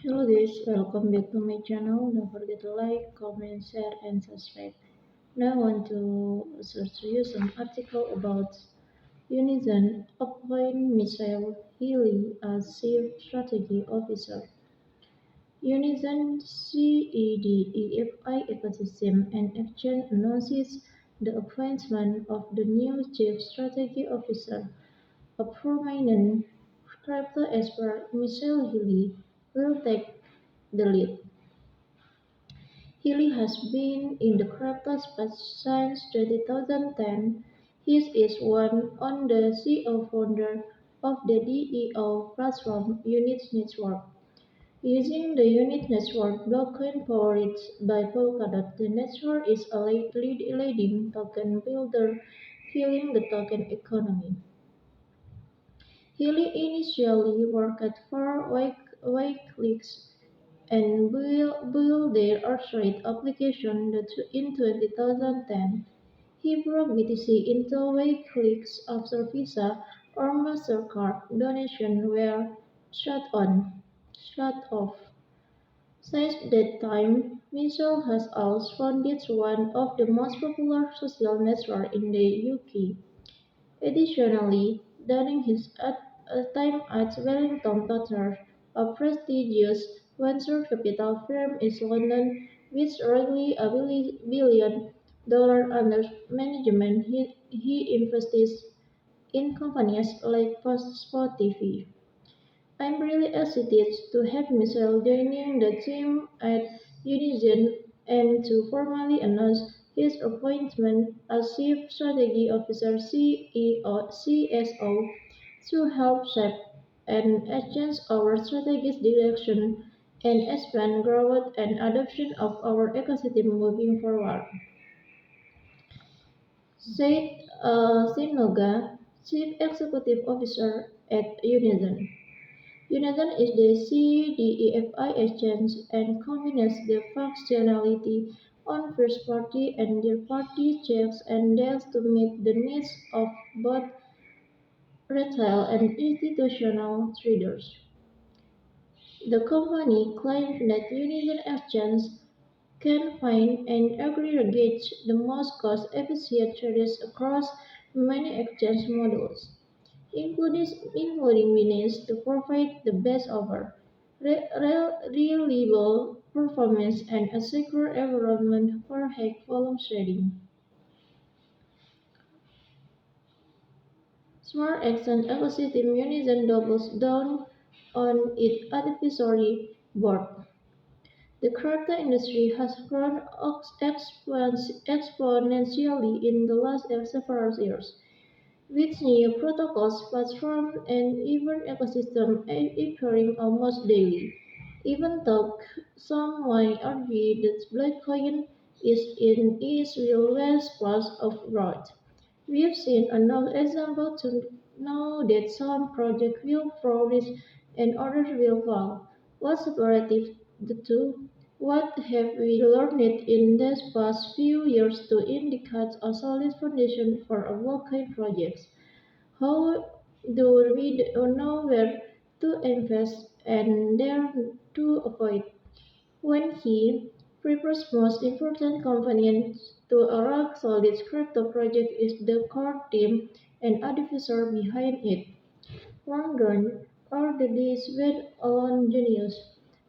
Hello guys, welcome back to my channel. Don't forget to like, comment, share, and subscribe. Now I want to search you some article about Unison appoint Michelle Healy as Chief Strategy Officer. Unison CEDEFI Ecosystem and Action announces the appointment of the new Chief Strategy Officer. A prominent crypto expert, Michelle Healy, will take the lead. Healy has been in the crypto space since 2010. He is one of the CEO-founder of the DEO platform Unit Network. Using the Unit Network blockchain powered by Polkadot, the network is a leading token builder fueling the token economy. Healy initially worked for Wikileaks and built their Archway application in 2010. He broke BTC into Wikileaks after Visa or MasterCard donations were shut off. Since that time, Mitchell has also founded one of the most popular social networks in the UK. Additionally, during his time at Wellington Partners, a prestigious venture capital firm in London with roughly $1 billion under management, he invests in companies like Spotify. I'm really excited to have Michelle joining the team at Unison and to formally announce his appointment as Chief Strategy Officer CSO to help shape and adjust our strategic direction and expand growth and adoption of our ecosystem moving forward, said Sinoga, Chief Executive Officer at Unison. Unison is the CDEFI exchange and combines the functionality on first-party and third-party checks and deals to meet the needs of both retail and institutional traders. The company claims that Unison Exchange can find and aggregate the most cost-efficient traders across many exchange models, including winnings to provide the best offer, reliable performance, and a secure environment for high-volume trading. Smart Action ecosystem Unison doubles down on its advisory board. The crypto industry has grown exponentially in the last several years, with new protocols, platforms, and even ecosystem appearing almost daily. Even though some might argue that Bitcoin is in its realest phase of growth, we've seen enough examples to know that some projects will flourish and others will fall. What separates the two? What have we learned in these past few years to indicate a solid foundation for a blockchain project? How do we know where to invest and where to avoid? When he prefers most important components to a rock-solid crypto project is the core team and advisor behind it. Long gone are the days when alone genius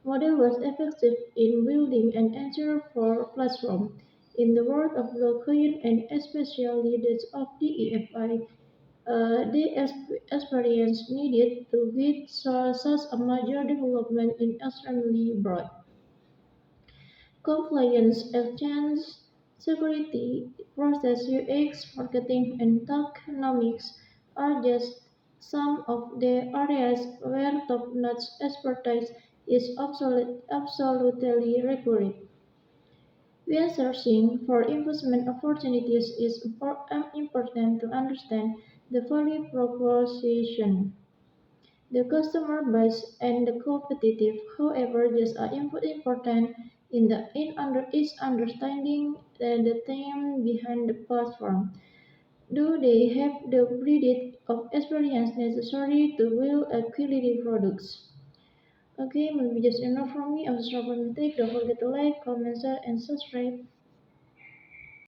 model was effective in building an entire for platform. In the world of blockchain and especially that of DEFI, the experience needed to lead such a major development is extremely broad. Compliance, exchange, security, process UX, marketing, and tokenomics are just some of the areas where top-notch expertise is absolutely required. When searching for investment opportunities, it is important to understand the value proposition, the customer base, and the competitive. However, just as important is understanding the team behind the platform. Do they have the breadth of experience necessary to build a quality products? Okay, maybe just enough from me. I was Robert Mistake. Don't forget to like, comment, share, and subscribe.